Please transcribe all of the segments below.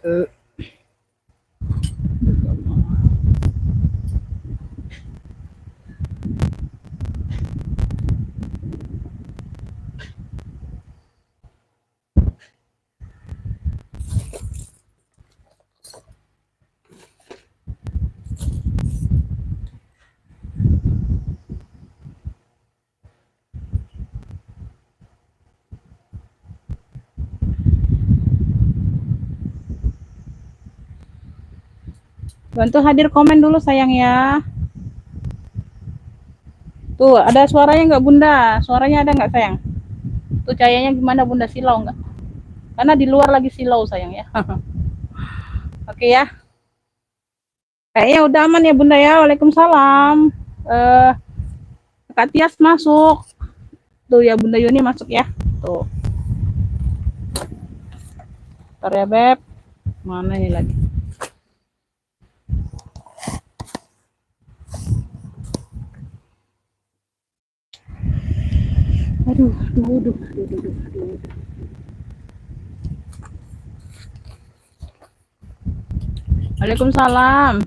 Eh, Bantu hadir komen dulu sayang ya. Tuh, ada suaranya nggak Bunda? Suaranya ada nggak sayang? Tuh cahayanya gimana Bunda, silau nggak? Karena di luar lagi silau sayang ya. Oke ya. Kayaknya udah aman ya Bunda ya. Waalaikumsalam. Eh, Kak Tias masuk. Tuh ya Bunda Yuni masuk ya. Tuh. Ntar ya Beb. Mana ini lagi? Aduh, aduh. Waalaikumsalam.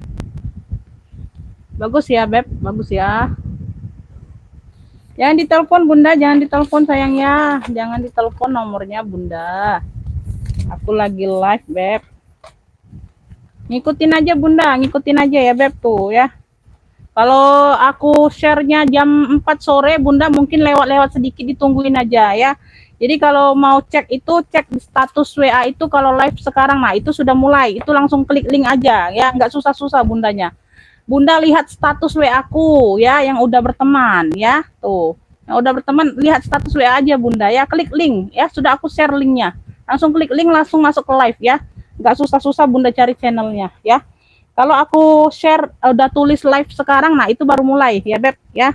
Bagus ya Beb, bagus ya. Jangan ditelepon Bunda, jangan ditelepon sayang ya. Jangan ditelepon nomornya Bunda. Aku lagi live Beb. Ngikutin aja Bunda, ngikutin aja ya Beb tuh ya. Kalau aku share-nya jam 4 sore Bunda mungkin lewat-lewat sedikit, ditungguin aja ya. Jadi kalau mau cek itu, cek di status WA itu kalau live sekarang. Nah itu sudah mulai, itu langsung klik link aja ya, nggak susah-susah Bundanya. Bunda lihat status WA aku ya, yang udah berteman ya, tuh. Yang udah berteman, lihat status WA aja Bunda ya, klik link ya, sudah aku share linknya. Langsung klik link, langsung masuk ke live ya. Nggak susah-susah Bunda cari channelnya ya. Kalau aku share udah tulis live sekarang, nah itu baru mulai ya Beb ya.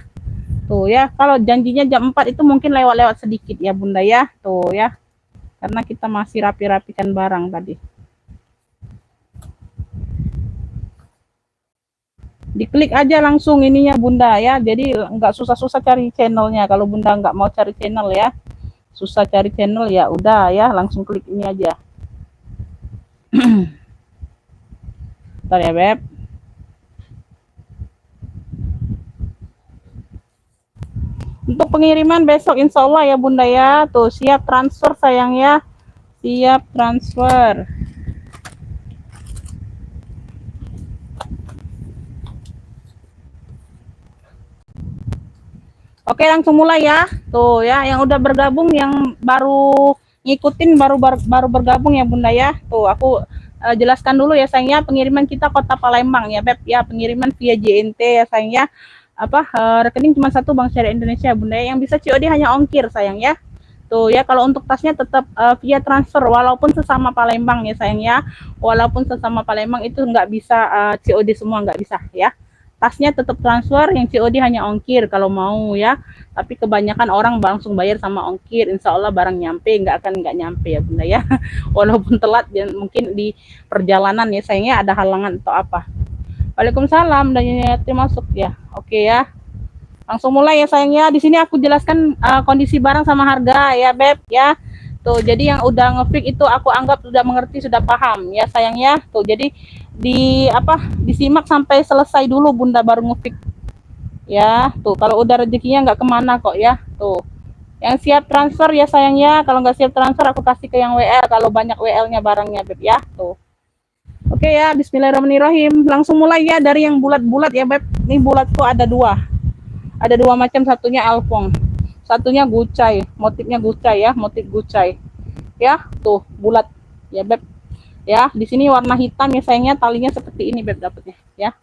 Tuh ya, kalau janjinya jam 4 itu mungkin lewat-lewat sedikit ya Bunda ya. Tuh ya. Karena kita masih rapi-rapikan barang tadi. Diklik aja langsung ininya Bunda ya. Jadi nggak susah-susah cari channelnya. Kalau Bunda nggak mau cari channel ya, susah cari channel ya udah ya, langsung klik ini aja. Bentar ya Beb. Untuk pengiriman besok insya Allah ya Bunda ya. Tuh siap transfer sayang ya. Siap transfer. Oke langsung mulai ya. Tuh ya, yang udah bergabung, yang baru ngikutin baru bergabung ya Bunda ya. Tuh aku jelaskan dulu ya sayangnya, pengiriman kita Kota Palembang ya Beb ya, pengiriman via JNT ya sayangnya. Apa rekening cuma satu, Bank Syariah Indonesia Bunda ya. Yang bisa COD hanya ongkir sayang ya. Tuh ya, kalau untuk tasnya tetap via transfer walaupun sesama Palembang ya sayang ya. Walaupun sesama Palembang itu nggak bisa COD semua, nggak bisa ya. Tasnya tetap transfer, yang COD hanya ongkir kalau mau ya. Tapi kebanyakan orang langsung bayar sama ongkir, insya Allah barang nyampe, nggak nyampe ya Bunda ya. Walaupun telat mungkin di perjalanan ya sayangnya ada halangan atau apa. Waalaikumsalam, dan Yati masuk ya. Oke ya. Langsung mulai ya sayangnya. Di sini aku jelaskan kondisi barang sama harga ya Beb ya. Tuh, jadi yang udah ngefix itu aku anggap sudah mengerti, sudah paham ya sayangnya. Tuh, jadi disimak sampai selesai dulu Bunda baru ngefix. Ya, tuh kalau udah rezekinya nggak kemana kok ya. Tuh. Yang siap transfer ya sayangnya. Kalau nggak siap transfer aku kasih ke yang WL kalau banyak WL-nya barangnya Beb ya. Tuh. Oke ya, bismillahirrahmanirrahim. Langsung mulai ya dari yang bulat-bulat ya Beb. Ini bulatku ada dua. Ada dua macam, satunya alfong. Satunya gucai, motifnya gucai ya, motif gucai. Ya, tuh bulat ya Beb. Ya, di sini warna hitam ya sayangnya, talinya seperti ini Beb dapatnya ya.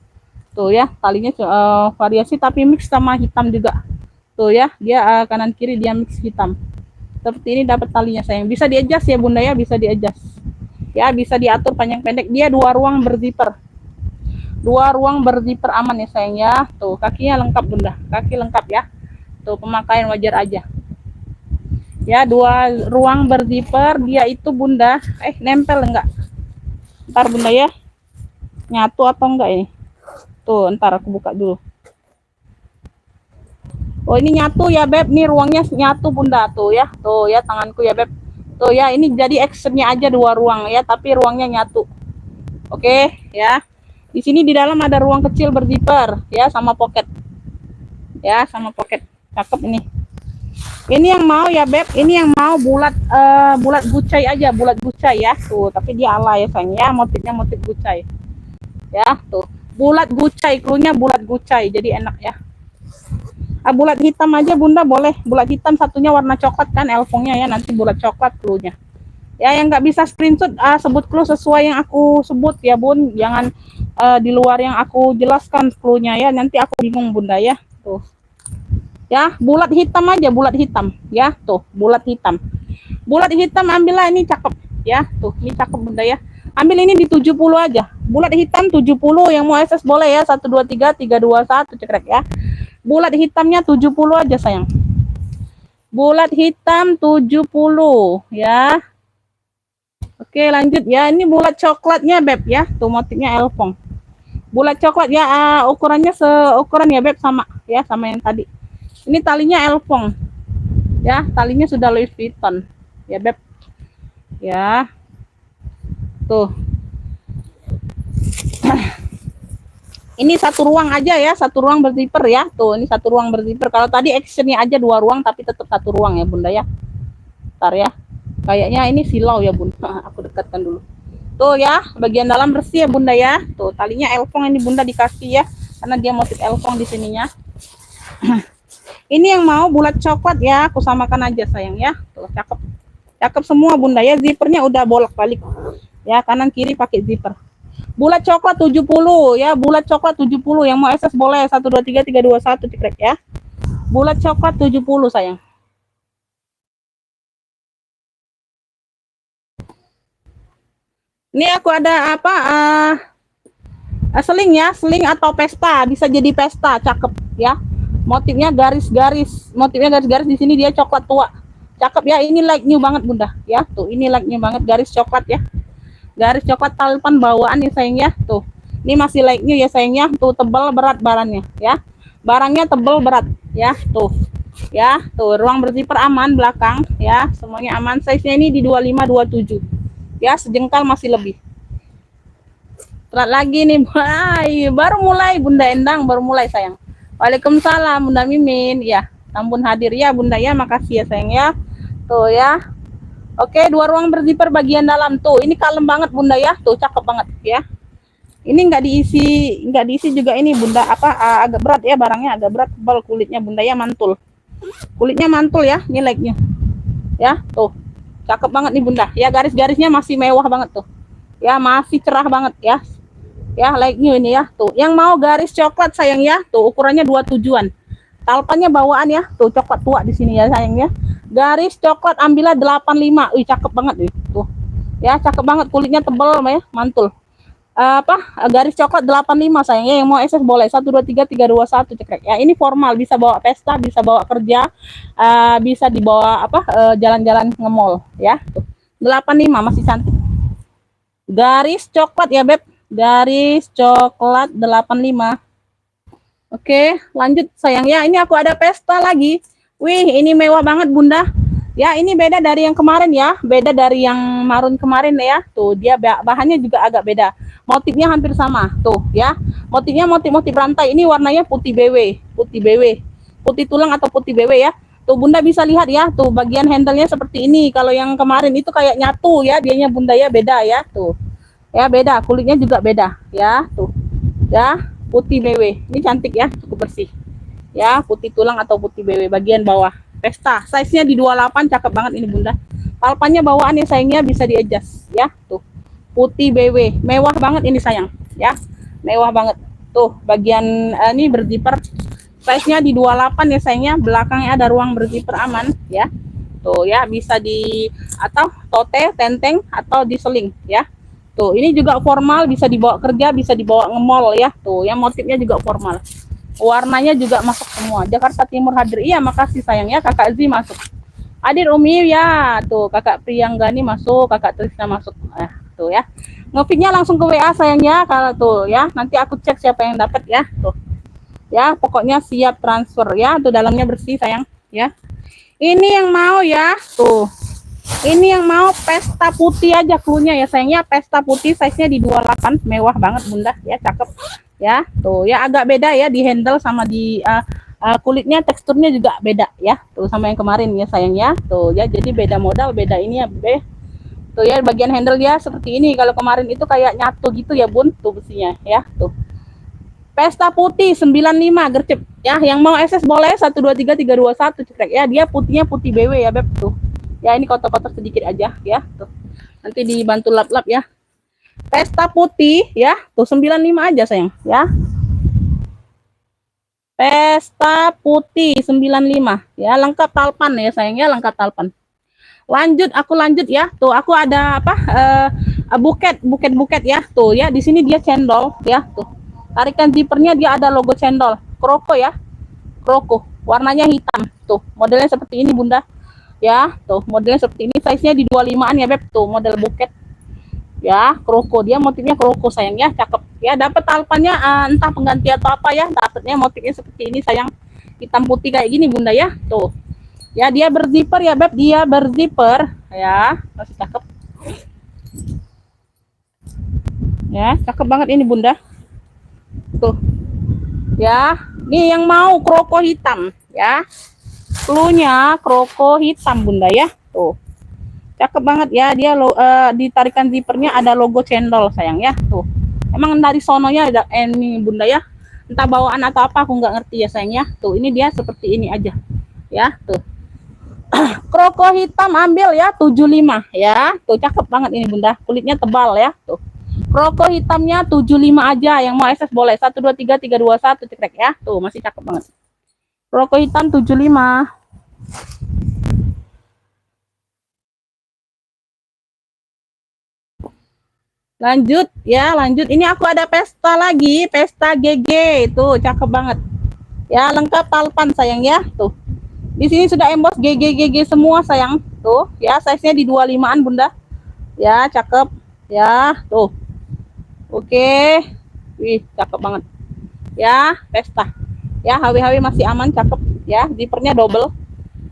Tuh ya, talinya variasi tapi mix sama hitam juga. Tuh ya, dia kanan kiri dia mix hitam. Seperti ini dapat talinya sayang. Bisa di-adjust ya Bunda ya, bisa di-adjust. Ya, bisa diatur panjang pendek. Dia 2 ruang berzipper. 2 ruang berzipper aman ya sayang ya. Tuh, kakinya lengkap Bunda. Kaki lengkap ya. Tuh, pemakaian wajar aja. Ya, 2 ruang berzipper, dia itu Bunda. Nempel enggak? Ntar Bunda ya. Nyatu atau enggak ini? Tuh, ntar aku buka dulu. Oh, ini nyatu ya Beb. Nih ruangnya nyatu Bunda tuh ya. Tuh ya tanganku ya Beb. Tuh ya, ini jadi actionnya aja 2 ruang ya, tapi ruangnya nyatu. Oke ya. Di sini di dalam ada ruang kecil berzipper ya, sama pocket. Ya, sama pocket. Cakep ini. Ini yang mau ya beb, ini yang mau bulat bulat gucai aja, bulat gucai ya. Tuh, tapi dia ala ya sayang ya, motifnya motif gucai. Ya, tuh. Bulat gucai, krunya bulat gucai, jadi enak ya. Bulat hitam aja bunda boleh, bulat hitam satunya warna coklat kan elfongnya ya, nanti bulat coklat krunya. Ya, yang nggak bisa screenshot sebut clue sesuai yang aku sebut ya bun, jangan di luar yang aku jelaskan cluenya ya, nanti aku bingung bunda ya. Tuh ya, bulat hitam aja, bulat hitam ya. Tuh, bulat hitam, bulat hitam ambillah, ini cakep ya. Tuh, ini cakep bunda ya, ambil ini di 70 aja, bulat hitam 70. Yang mau SS boleh ya, 1 2 3 3 2 1 cekrek ya. Bulat hitamnya 70 aja sayang, bulat hitam 70 ya. Oke lanjut ya, ini bulat coklatnya beb ya, tuh motifnya elfong, bulat coklat ya. Ukurannya seukuran ya beb, sama ya, sama yang tadi. Ini talinya elfong ya, talinya sudah Louis Vuitton ya beb ya. Tuh ini 1 ruang aja ya, 1 ruang berzipper ya. Tuh, ini 1 ruang berzipper. Kalau tadi actionnya aja 2 ruang, tapi tetap 1 ruang ya bunda ya. Ntar ya, kayaknya ini silau ya bun. Aku dekatkan dulu. Tuh ya, bagian dalam bersih ya bunda ya. Tuh, talinya elfong ini bunda dikasih ya, karena dia motif elfong di sininya. Ini yang mau bulat coklat ya, aku samakan aja sayang ya. Tuh, cakep. Cakep semua bunda ya, zippernya udah bolak-balik. Ya, kanan kiri pakai zipper. Bulat coklat 70 ya, bulat coklat 70. Yang mau SS boleh, 1 2 3 3 2 1 cekrek ya. Bulat coklat 70 sayang. Ini aku ada apa? Seling ya, seling atau pesta, bisa jadi pesta, cakep ya. Motifnya garis-garis, di sini dia coklat tua. Cakep ya, ini like new banget bunda ya. Tuh, ini like new banget, garis coklat ya. Garis coklat talpan bawaan ya sayang ya. Tuh, ini masih like new ya sayangnya. Tuh, tebal berat barangnya ya, barangnya tebal berat ya. Tuh ya, tuh ruang berzipper aman belakang ya, semuanya aman. Size nya ini di 25 27 ya, sejengkal masih lebih. Telat lagi nih. Hai, baru mulai bunda Endang, baru mulai sayang. Waalaikumsalam bunda Mimin ya, ampun hadir ya bunda ya, makasih ya sayang ya. Tuh ya. Oke, 2 ruang berzipper bagian dalam. Tuh, ini kalem banget bunda ya. Tuh, cakep banget ya. Ini nggak diisi juga ini bunda, apa agak berat ya, barangnya agak berat, tebal kulitnya bunda ya, mantul. Kulitnya mantul ya, ini like-nya. Ya, tuh. Cakep banget nih bunda. Ya, garis-garisnya masih mewah banget tuh. Ya, masih cerah banget ya. Ya, like new ini ya. Tuh, yang mau garis coklat sayang ya. Tuh, ukurannya 27-an. Talpannya bawaan ya. Tuh, coklat tua di sini ya sayangnya. Garis coklat ambillah 85. Wih, cakep banget nih. Tuh. Ya, cakep banget, kulitnya tebal ya, mantul. Garis coklat 85 sayangnya. Yang mau SS boleh, 1 2 3 3 2 1 cekrek ya. Ini formal, bisa bawa pesta, bisa bawa kerja, bisa dibawa jalan-jalan nge-mall ya. Tuh. 85 masih cantik. Garis coklat ya beb, garis coklat 85. Oke, lanjut sayang ya. Ini aku ada pesta lagi. Wih, ini mewah banget bunda. Ya, ini beda dari yang kemarin ya. Beda dari yang marun kemarin ya. Tuh, dia bahannya juga agak beda. Motifnya hampir sama. Tuh ya. Motifnya motif rantai. Ini warnanya putih BW. Putih BW. Putih tulang atau putih BW ya. Tuh bunda bisa lihat ya. Tuh, bagian handle-nya seperti ini. Kalau yang kemarin itu kayak nyatu ya. Dianya bunda ya, beda ya. Tuh. Ya, beda. Kulitnya juga beda ya. Tuh. Ya. Putih BW, ini cantik ya, cukup bersih ya, putih tulang atau putih BW bagian bawah. Pesta, size nya di 28, cakep banget ini bunda. Palpannya bawaan ya sayangnya, bisa di adjust ya. Tuh, putih BW, mewah banget ini sayang ya, mewah banget. Tuh, bagian ini berzipper, size nya di 28 ya sayangnya. Belakangnya ada ruang berzipper aman ya. Tuh ya, bisa di atau tote, tenteng atau diseling ya. Tuh, ini juga formal, bisa dibawa kerja, bisa dibawa nge-mall ya. Tuh, yang motifnya juga formal. Warnanya juga masuk semua. Jakarta Timur hadir. Iya, makasih sayang ya. Kakak Z masuk. Hadir Umi ya. Tuh, Kakak Priyanggani masuk, Kakak Trisna masuk. Tuh ya. Nge-feed-nya langsung ke WA sayangnya. Kalau tuh ya, nanti aku cek siapa yang dapat ya. Tuh. Ya, pokoknya siap transfer ya. Tuh, dalamnya bersih sayang ya. Ini yang mau ya. Tuh. Ini yang mau pesta putih aja cluenya ya sayangnya, pesta putih size-nya di 28, mewah banget bunda ya, cakep ya. Tuh ya agak beda ya di handle sama di kulitnya, teksturnya juga beda ya. Tuh sama yang kemarin ya sayangnya. Tuh ya jadi beda modal, beda ini ya Beb. Tuh ya bagian handle dia seperti ini. Kalau kemarin itu kayak nyatu gitu ya bun, tuh besinya ya. Tuh. Pesta putih 95 gercep ya. Yang mau SS boleh 123321 cekrek ya. Dia putihnya putih BW ya Beb tuh. Ya ini kotor-kotor sedikit aja ya. Tuh. Nanti dibantu lap-lap ya. Pesta putih ya. Tuh 95 aja sayang ya. Pesta putih 95 ya, lengkap talpan ya sayang ya, lengkap talpan. Lanjut, aku lanjut ya. Tuh aku ada apa? Buket ya. Tuh ya, di sini dia cendol ya. Tuh. Tarikan zippernya dia ada logo cendol. Kroko ya. Kroko. Warnanya hitam. Tuh, modelnya seperti ini Bunda. Ya, tuh modelnya seperti ini. Size-nya di 25-an ya, Beb. Tuh, model buket. Ya, kroko. Dia motifnya kroko sayang ya, cakep. Ya, dapat talpannya entah pengganti atau apa ya. Dapatnya motifnya seperti ini sayang. Hitam putih kayak gini Bunda ya. Tuh. Ya dia berzipper ya Beb, dia berzipper ya, masih cakep. Ya, cakep banget ini Bunda. Tuh. Ya, ini yang mau kroko hitam ya. Cluenya kroko hitam Bunda ya. Tuh. Cakep banget ya, dia ditarikan zippernya ada logo cendol sayang ya. Tuh. Emang dari sononya ada ini Bunda ya. Entah bawaan atau apa aku nggak ngerti ya sayang ya. Tuh, ini dia seperti ini aja. Ya, tuh. Kroko hitam ambil ya 75 ya. Tuh cakep banget ini Bunda. Kulitnya tebal ya. Tuh. Kroko hitamnya 75 aja. Yang mau SS boleh 123321 cekrek ya. Tuh masih cakep banget. Kroko hitam 75. Lanjut ya, lanjut. Ini aku ada pesta lagi, pesta GG. Tuh cakep banget. Ya, lengkap talpan sayang ya. Tuh. Di sini sudah emboss GG semua sayang. Tuh, ya size-nya di 25-an Bunda. Ya, cakep. Ya, tuh. Oke. Wih, cakep banget. Ya, pesta. Ya, HW-HW masih aman, cakep. Ya, zippernya double.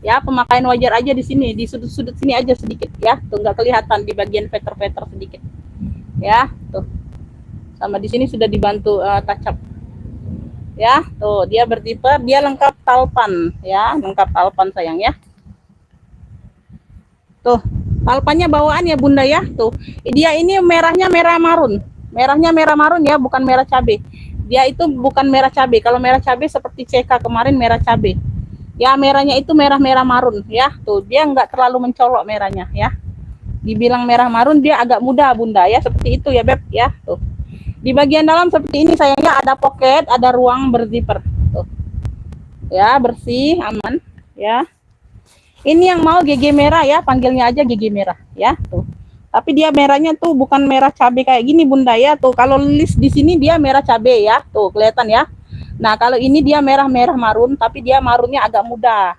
Ya, pemakaian wajar aja di sini, di sudut-sudut sini aja sedikit ya. Tuh nggak kelihatan di bagian veter-veter sedikit. Ya, tuh. Sama di sini sudah dibantu touch up. Ya, tuh dia berzipper, dia lengkap talpan ya, lengkap talpan sayang ya. Tuh, talpannya bawaan ya Bunda ya. Tuh, dia ini merahnya merah marun. Merahnya merah marun ya, bukan merah cabai. Dia itu bukan merah cabai. Kalau merah cabai seperti CK kemarin merah cabai. Ya, merahnya itu merah-merah marun ya. Tuh, dia nggak terlalu mencolok merahnya ya. Dibilang merah marun dia agak muda Bunda ya, seperti itu ya Beb ya. Tuh. Di bagian dalam seperti ini sayangnya ada pocket, ada ruang berzipper. Tuh. Ya, bersih, aman ya. Ini yang mau GG merah ya, panggilnya aja GG merah ya. Tuh. Tapi dia merahnya tuh bukan merah cabai kayak gini Bunda ya. Tuh, kalau list di sini dia merah cabai ya. Tuh, kelihatan ya. Nah, kalau ini dia merah-merah marun, tapi dia marunnya agak muda.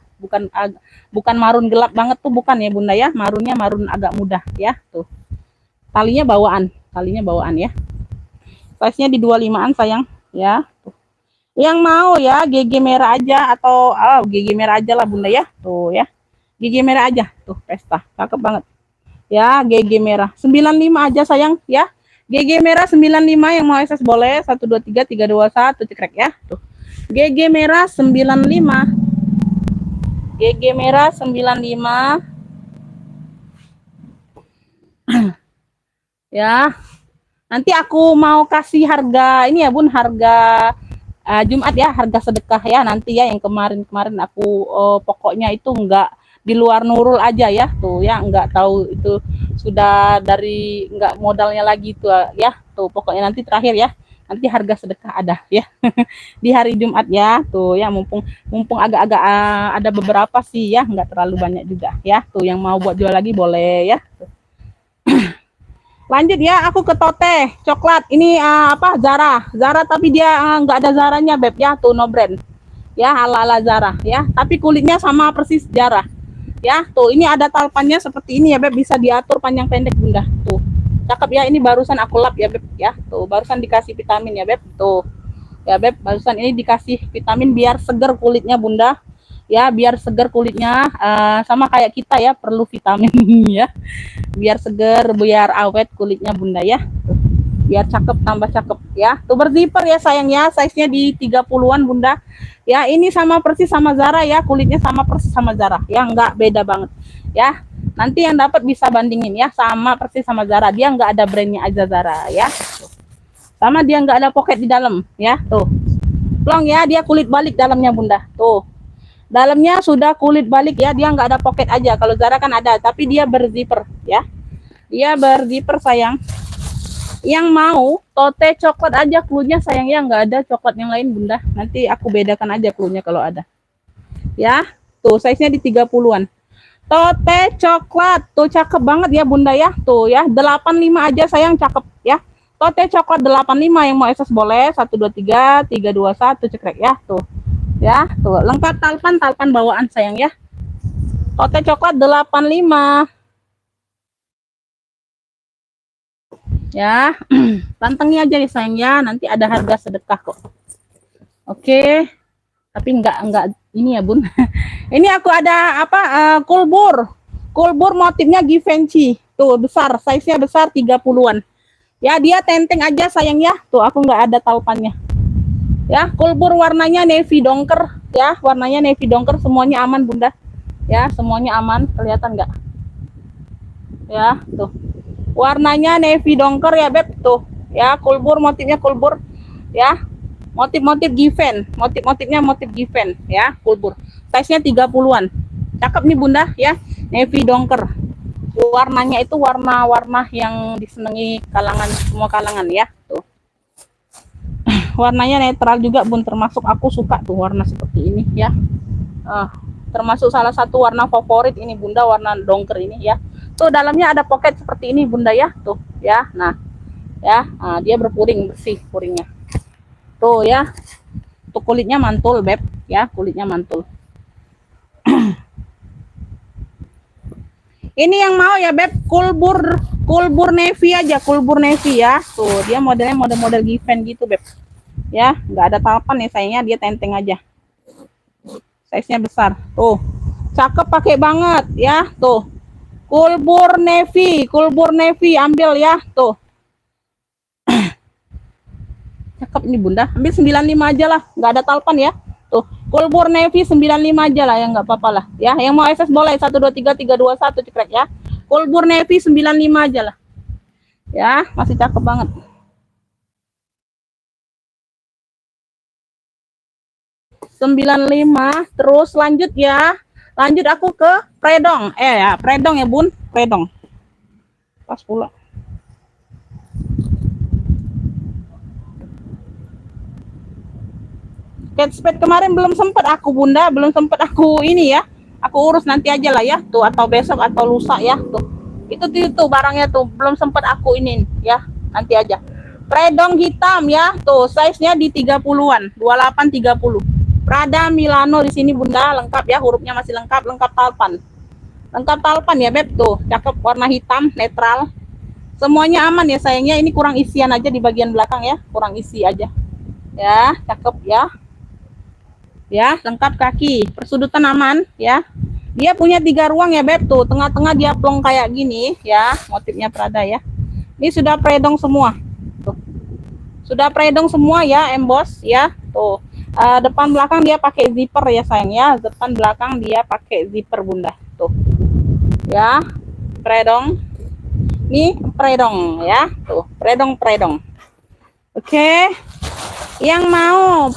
Bukan marun gelap banget tuh bukan ya Bunda ya. Marunnya marun agak muda ya. Tuh. Talinya bawaan ya. Size-nya di 25-an sayang ya. Tuh. Yang mau ya GG merah aja atau GG merah aja lah Bunda ya. Tuh ya. GG merah aja tuh pesta. Cakep banget. Ya, GG merah. 95 aja sayang ya. GG merah 95 yang mau SS boleh 123321 cekrek ya. Tuh. GG merah 95. GG merah 95. Ya. Nanti aku mau kasih harga ini ya Bun, harga Jumat ya, harga sedekah ya nanti ya. Yang kemarin aku pokoknya itu enggak di luar Nurul aja ya. Tuh ya, enggak tahu itu sudah dari enggak modalnya lagi tuh ya. Tuh pokoknya nanti terakhir ya. Nanti harga sedekah ada ya. Di hari Jumat ya. Tuh ya, mumpung agak-agak ada beberapa sih ya, enggak terlalu banyak juga ya. Tuh yang mau buat jual lagi boleh ya. Tuh. Lanjut ya, aku ke Tote coklat. Ini apa? Zara tapi dia nggak ada Zaranya Beb ya, tuh no brand. Ya, ala-ala Zara ya, tapi kulitnya sama persis Zara. Ya, tuh ini ada talpannya seperti ini ya Beb, bisa diatur panjang pendek Bunda. Tuh. Cakep ya, ini barusan aku lap ya Beb ya. Tuh, barusan dikasih vitamin ya Beb. Tuh. Ya Beb, barusan ini dikasih vitamin biar seger kulitnya Bunda. ya, biar segar kulitnya. Sama kayak kita ya, perlu vitamin ya, biar segar, biar awet kulitnya bunda ya. Biar cakep, tambah cakep ya. Tuh berzipper ya sayang ya, size-nya di 30-an bunda ya. Ini sama persis sama Zara ya, kulitnya sama persis sama Zara ya, nggak beda banget ya. Nanti yang dapat bisa bandingin ya, sama persis sama Zara, dia nggak ada brandnya aja Zara ya. Sama dia nggak ada pocket di dalam ya. Tuh plong ya, dia kulit balik dalamnya bunda. Tuh dalamnya sudah kulit balik ya, dia nggak ada pocket aja. Kalau Zara kan ada, tapi dia berzipper ya, dia berzipper sayang. Yang mau tote coklat aja cluenya sayang ya, nggak ada coklat yang lain bunda. Nanti aku bedakan aja cluenya kalau ada ya. Tuh size nya di 30-an. Tote coklat tuh cakep banget ya bunda ya. Tuh ya 85 aja sayang, cakep ya. Tote coklat 85, yang mau SS boleh 123 321 cekrek ya. Tuh ya, tuh lengkap talpan bawaan sayang ya. Tote coklat 85 ya. Pantengin aja nih sayang ya, nanti ada harga sedekah kok. Oke, tapi enggak ini ya bun. Ini aku ada apa, kulbur motifnya Givenchy. Tuh besar, size-nya besar 30-an ya. Dia tenteng aja sayang ya. Tuh aku nggak ada talpannya ya. Kulbur warnanya navy dongker ya, warnanya navy dongker. Semuanya aman bunda ya, semuanya aman. Kelihatan nggak ya? Tuh warnanya navy dongker ya beb. Tuh ya, kulbur motifnya kulbur ya, motif-motif Given, motif-motifnya motif Given ya, kulbur. Size-nya 30-an. Cakep nih bunda ya, navy dongker. Warnanya itu warna-warna yang disenangi kalangan, semua kalangan ya. Tuh warnanya netral juga bun, termasuk aku suka tuh warna seperti ini ya. Termasuk salah satu warna favorit ini bunda, warna dongker ini ya. Tuh dalamnya ada pocket seperti ini bunda ya. Tuh ya, nah ya, dia berpuring, bersih puringnya. Tuh ya, tuh kulitnya mantul beb ya, kulitnya mantul. Ini yang mau ya beb, kulbur navy aja, kulbur navy ya. Tuh dia modelnya model Given gitu beb ya, nggak ada talpan ya sayangnya, dia tenteng aja. Size-nya besar. Tuh cakep, pakai banget ya. Tuh kulbur navy ambil ya. Tuh cakep nih bunda, ambil 95 aja lah, nggak ada talpan ya. Tuh kulbur navy 95 aja lah ya, nggak apa-apa lah ya. Yang mau SS boleh 123 321 cekrek ya. Kulbur navy 95 aja lah ya, masih cakep banget. Terus lanjut ya, lanjut aku ke predong ya, predong ya bun, predong pas pula. Catspad kemarin belum sempat aku bunda, belum sempat aku ini ya, aku urus nanti aja lah ya. Tuh atau besok atau lusa ya. Tuh itu barangnya tuh belum sempat aku ini ya, nanti aja. Predong hitam ya, tuh size-nya di 30-an, 28 30. Prada Milano di sini bunda, lengkap ya, hurufnya masih lengkap, lengkap talpan ya beb. Tuh cakep, warna hitam netral, semuanya aman ya sayangnya. Ini kurang isian aja di bagian belakang ya, kurang isi aja ya. Cakep ya, lengkap kaki, persudutan aman ya. Dia punya 3 ruang ya beb. Tuh tengah-tengah dia plong kayak gini ya, motifnya Prada ya. Ini sudah predong semua. Tuh sudah predong semua ya, emboss ya. Tuh depan belakang dia pakai zipper ya sayang ya, depan belakang dia pakai zipper bunda. Tuh ya, predong, ini predong ya. Tuh predong. Oke, yang mau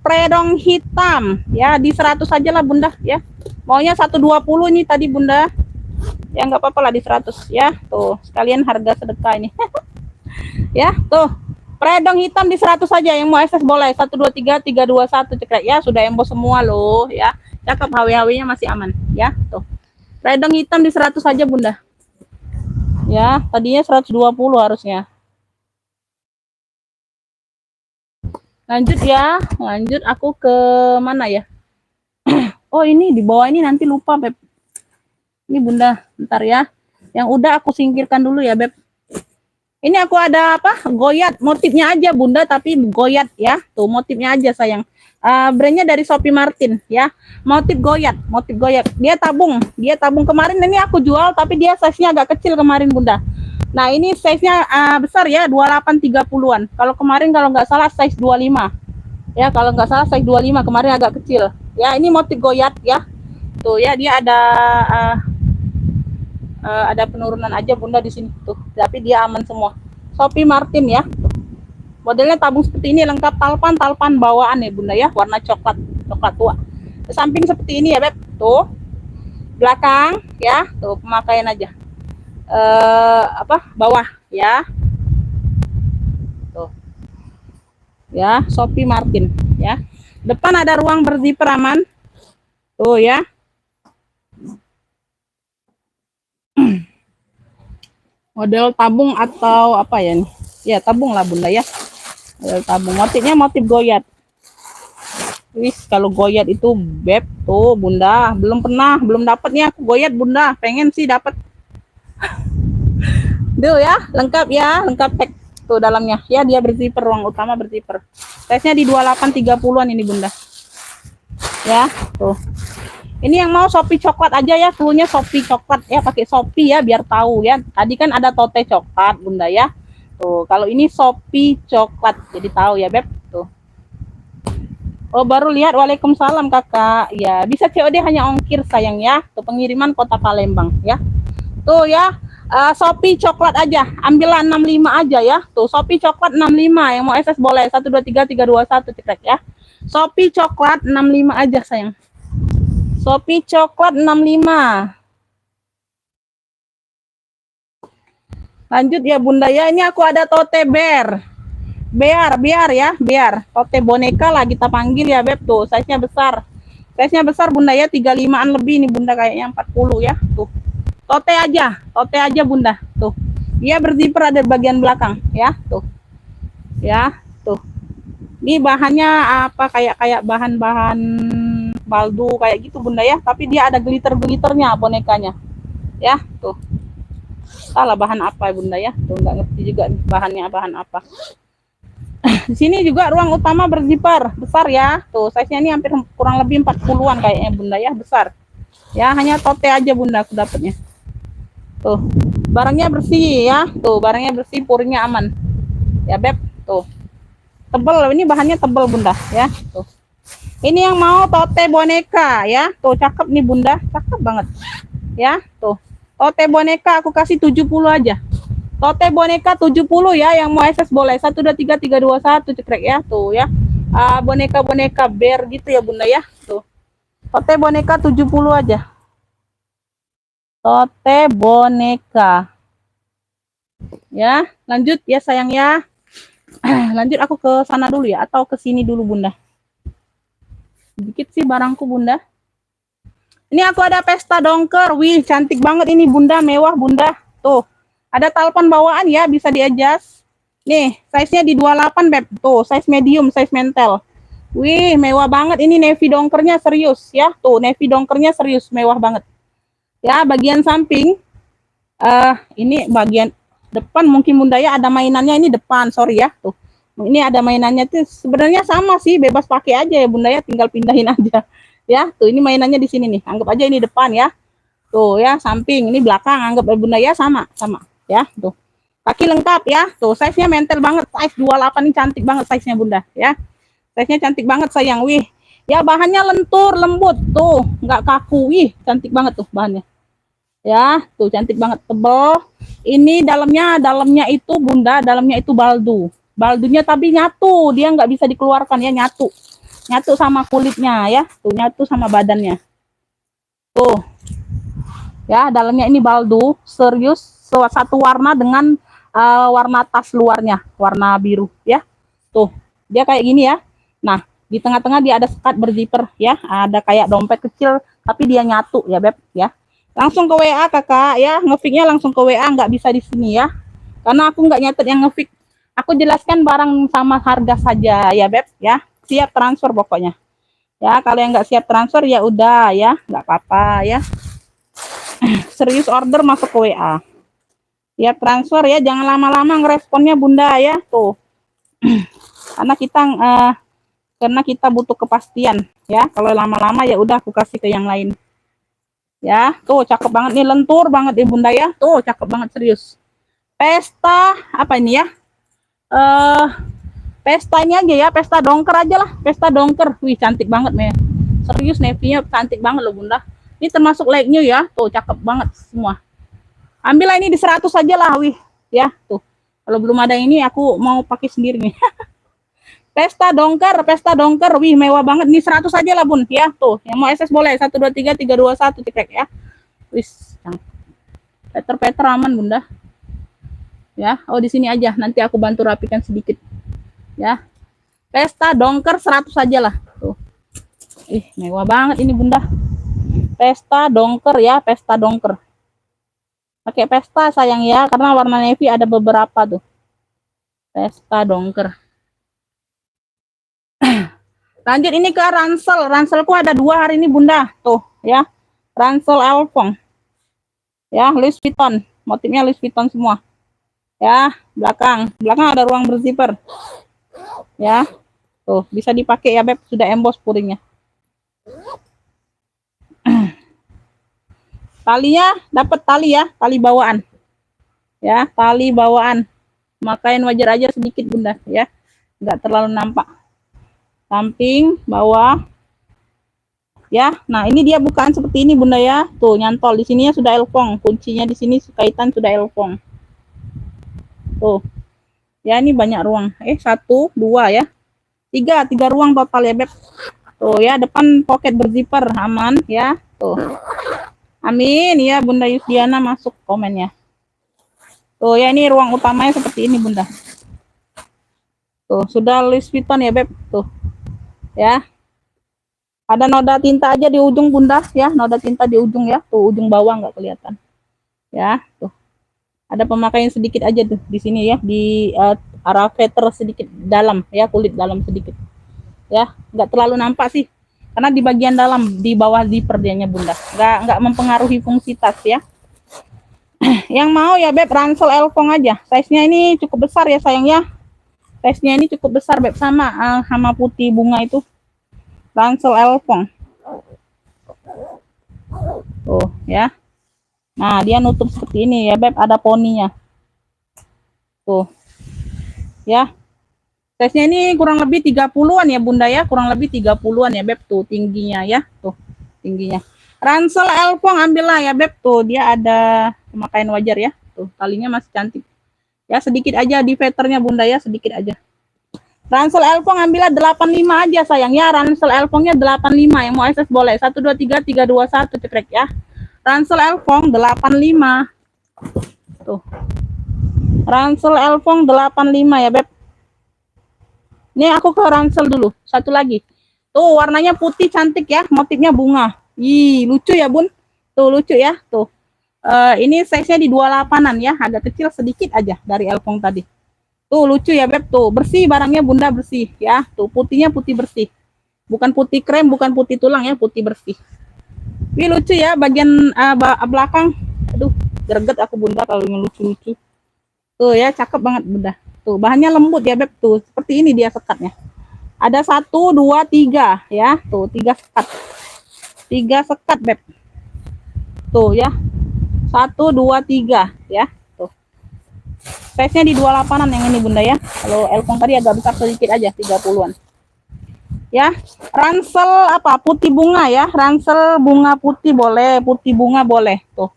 predong hitam ya di 100 aja lah bunda ya. Maunya 120 ini tadi bunda ya, nggak apa-apa lah di 100 ya. Tuh sekalian harga sedekah ini ya. Tuh predong hitam di 100 saja, yang mau SS boleh 123 321 cekrek ya. Sudah emboss semua loh ya, cakep, HW-nya masih aman ya. Tuh predong hitam di 100 saja bunda ya, tadinya 120 harusnya. Lanjut ya, lanjut aku ke mana ya? Oh ini di bawah ini nanti lupa beb. Ini bunda, bentar ya. Yang udah aku singkirkan dulu ya beb. Ini aku ada apa? Goyat, motifnya aja Bunda, tapi goyat ya. Tuh motifnya aja sayang. Brandnya dari Shopee Martin ya. Motif goyat, motif goyat. Dia tabung kemarin ini aku jual, tapi dia size-nya agak kecil kemarin Bunda. Nah ini size-nya besar ya, 28 30-an. Kalau kemarin kalau nggak salah size 25. Ya kalau nggak salah size 25, kemarin agak kecil. Ya ini motif goyat ya. Tuh ya dia ada penurunan aja Bunda di sini tuh, tapi dia aman semua. Shopee Martin ya. Modelnya tabung seperti ini, lengkap talpan bawaan ya Bunda ya, warna coklat tua. Di samping seperti ini ya Beb. Tuh. Belakang ya, tuh pemakaian aja. Bawah ya. Tuh. Ya, Shopee Martin ya. Depan ada ruang berzipper aman. Tuh ya. Model tabung atau apa ya nih? Ya tabung lah Bunda ya. Model tabung. Motifnya motif goyat. Wis kalau goyat itu Beb tuh Bunda, belum dapatnya aku goyat Bunda. Pengen sih dapat. Duh ya, lengkap ya, lengkap pack tuh dalamnya. Ya dia berzipper, ruang utama berzipper. Size-nya di 28 30-an ini Bunda. Ya, tuh. Ini yang mau Shopee coklat aja ya, cluenya Shopee coklat ya, pakai Shopee ya biar tahu ya. Tadi kan ada tote coklat Bunda ya. Tuh, kalau ini Shopee coklat jadi tahu ya Beb. Tuh. Oh, baru lihat. Waalaikumsalam Kakak. Ya, bisa COD hanya ongkir sayang ya. Tuh pengiriman Kota Palembang ya. Tuh ya. Shopee coklat aja. Ambillah 65 aja ya. Tuh Shopee coklat 65, yang mau SS boleh 123 321 cekrek ya. Shopee coklat 65 aja sayang. Shopee coklat 65. Lanjut ya Bunda ya. Ini aku ada tote bear. Biar ya, biar. Tote boneka lah kita panggil ya Beb. Tuh, size-nya besar. Size-nya besar Bunda ya, 35-an lebih nih Bunda, kayaknya 40 ya. Tuh. Tote aja Bunda. Tuh. Dia berzipper ada bagian belakang ya, tuh. Ya, tuh. Ini bahannya apa, kayak bahan-bahan baldu kayak gitu Bunda ya, tapi dia ada glitter-glitternya bonekanya. Ya, tuh. Salah bahan apa Bunda ya? Tuh nggak ngerti juga bahannya bahan apa. Di sini juga ruang utama berzipper besar ya. Tuh, size-nya ini hampir kurang lebih 40-an kayaknya Bunda ya, besar. Ya, hanya tote aja Bunda aku dapatnya. Tuh. Barangnya bersih ya. Tuh, barangnya bersih, purnya aman. Ya, Beb. Tuh. Tebel, ini bahannya tebel Bunda ya. Tuh. Ini yang mau tote boneka ya. Tuh, cakep nih Bunda, cakep banget. Ya, tuh. Tote boneka aku kasih 70 aja. Tote boneka 70 ya, yang mau SS boleh 123 321 cekrek ya, tuh ya. Boneka-boneka bear gitu ya Bunda ya. Tuh. Tote boneka 70 aja. Tote boneka. Ya, lanjut ya sayang ya. Lanjut aku ke sana dulu ya, atau ke sini dulu Bunda. Dikit sih barangku Bunda. Ini aku ada pesta dongker. Wih, cantik banget ini Bunda, mewah Bunda. Tuh. Ada talpan bawaan ya, bisa di-adjust. Nih, size-nya di 28 Beb. Tuh, size medium, size mentel. Wih, mewah banget ini, navy dongkernya serius ya. Tuh, navy dongkernya serius, mewah banget. Ya, bagian samping ini bagian depan mungkin Bunda ya, ada mainannya ini depan, sorry ya. Tuh. Ini ada mainannya tuh, sebenarnya sama sih, bebas pakai aja ya Bunda ya, tinggal pindahin aja. Ya, tuh ini mainannya di sini nih. Anggap aja ini depan ya. Tuh ya, samping, ini belakang, anggap Bunda ya, sama ya. Tuh. Kaki lengkap ya. Tuh, size-nya mentel banget, size 28 ini cantik banget size-nya Bunda ya. Size-nya cantik banget sayang. Wih. Ya, bahannya lentur, lembut tuh, nggak kaku. Wih, cantik banget tuh bahannya. Ya, tuh cantik banget, tebel. Ini dalamnya itu Bunda, dalamnya itu baldu. Baldunya tapi nyatu, dia nggak bisa dikeluarkan ya, nyatu sama kulitnya ya, tuh nyatu sama badannya. Tuh. Ya, dalamnya ini baldu, serius, satu warna dengan warna tas luarnya, warna biru ya. Tuh, dia kayak gini ya. Nah, di tengah-tengah dia ada sekat berzipper ya, ada kayak dompet kecil tapi dia nyatu ya Beb ya. Langsung ke WA Kakak ya, ngefiknya langsung ke WA, nggak bisa di sini ya. Karena aku nggak nyatet yang ngefik. Aku jelaskan barang sama harga saja ya Beb ya. Siap transfer pokoknya. Ya, kalau yang nggak siap transfer ya udah ya, nggak apa-apa ya. Serius order masuk ke WA. Siap transfer ya, jangan lama-lama ngeresponnya Bunda ya, tuh. Karena kita butuh kepastian ya. Kalau lama-lama ya udah aku kasih ke yang lain. Ya, tuh cakep banget nih, lentur banget nih Bunda ya. Tuh cakep banget serius. Pesta apa ini ya? Pesta ini aja ya, pesta dongker aja lah, pesta dongker. Wih, cantik banget nih. Serius navy-nya cantik banget loh Bunda. Ini termasuk like new ya. Tuh cakep banget semua. Ambillah ini di 100 aja lah, wih. Ya, tuh. Kalau belum ada ini aku mau pakai sendiri nih. Pesta dongker, wih mewah banget. Ini 100 aja lah Bun, ya tuh. Yang mau SS boleh, 1, 2, 3, 3, 2, 1 cekrek ya. Wih, Peter aman Bunda. Ya, oh di sini aja. Nanti aku bantu rapikan sedikit. Ya, pesta dongker 100 aja lah. Tuh, ih mewah banget ini Bunda. Pesta dongker ya, pesta dongker. Pakai pesta sayang ya, karena warna navy ada beberapa tuh. Pesta dongker. Lanjut ini ke ransel. Ranselku ada 2 hari ini Bunda. Tuh ya. Ransel Elfong. Ya, Louis Vuitton. Motifnya Louis Vuitton semua. Ya, belakang ada ruang berzipper. Ya. Tuh, bisa dipakai ya Beb, sudah emboss puringnya. Talinya dapat tali ya, tali bawaan. Ya, tali bawaan. Makain wajar aja sedikit Bunda ya. Enggak terlalu nampak. Samping, bawah. Ya, nah ini dia bukaan seperti ini Bunda ya. Tuh nyantol di sininya sudah elfong, kuncinya di sini kaitan sudah elfong. Tuh. Ya ini banyak ruang. 1, 2 ya. 3 ruang total ya Beb. Tuh ya, depan pocket berzipper aman ya. Tuh. Amin ya Bunda Yusdiana masuk komennya. Tuh ya, ini ruang utamanya seperti ini Bunda. Tuh, sudah Louis Vuitton ya Beb. Tuh. Ya, ada noda tinta aja di ujung Bunda ya, noda tinta di ujung ya, tuh ujung bawah nggak kelihatan ya. Tuh ada pemakaian sedikit aja tuh di sini ya, di arah veter sedikit dalam ya, kulit dalam sedikit ya, nggak terlalu nampak sih karena di bagian dalam di bawah zipper dianya Bunda, nggak mempengaruhi fungsi tas ya. Yang mau ya Beb, ransel elfong aja, size nya ini cukup besar ya sayang ya, size nya ini cukup besar Beb, sama putih bunga itu. Ransel elfong. Tuh ya. Nah, dia nutup seperti ini ya Beb, ada poninya. Tuh. Ya. Size-nya ini kurang lebih 30-an ya Bunda ya, kurang lebih 30-an ya Beb, tuh tingginya ya, tuh tingginya. Ransel elfong ambillah ya Beb, tuh dia ada pemakaian wajar ya. Tuh, talinya masih cantik. Ya, sedikit aja di veternya Bunda ya, sedikit aja. Ransel elfong ambillah 85 aja sayang ya. Ransel elfongnya 85. Yang mau SS boleh. 1, 2, 3, 3, 2, 1 cekrek ya. Ransel elfong 85. Tuh. Ransel elfong 85 ya Beb. Ini aku ke ransel dulu. Satu lagi. Tuh warnanya putih cantik ya. Motifnya bunga. Ih lucu ya Bun. Tuh lucu ya. Tuh. Ini size-nya di 28-an ya. Agak kecil sedikit aja dari elfong tadi. Tuh lucu ya Beb, tuh bersih barangnya Bunda, bersih ya. Tuh putihnya putih bersih. Bukan putih krem, bukan putih tulang ya, putih bersih. Ini lucu ya bagian belakang. Aduh, greget aku Bunda kalau yang lucu-lucu. Tuh ya, cakep banget Bunda. Tuh bahannya lembut ya Beb, tuh seperti ini dia sekatnya. Ada 1, 2, 3 ya. Tuh 3 sekat. 3 sekat Beb. Tuh ya. 1, 2, 3 ya. Size-nya di 28-an yang ini Bunda ya. Kalau elfong tadi agak besar sedikit aja, 30-an. Ya, ransel apa? Putih bunga ya. Ransel bunga putih boleh, putih bunga boleh. Tuh.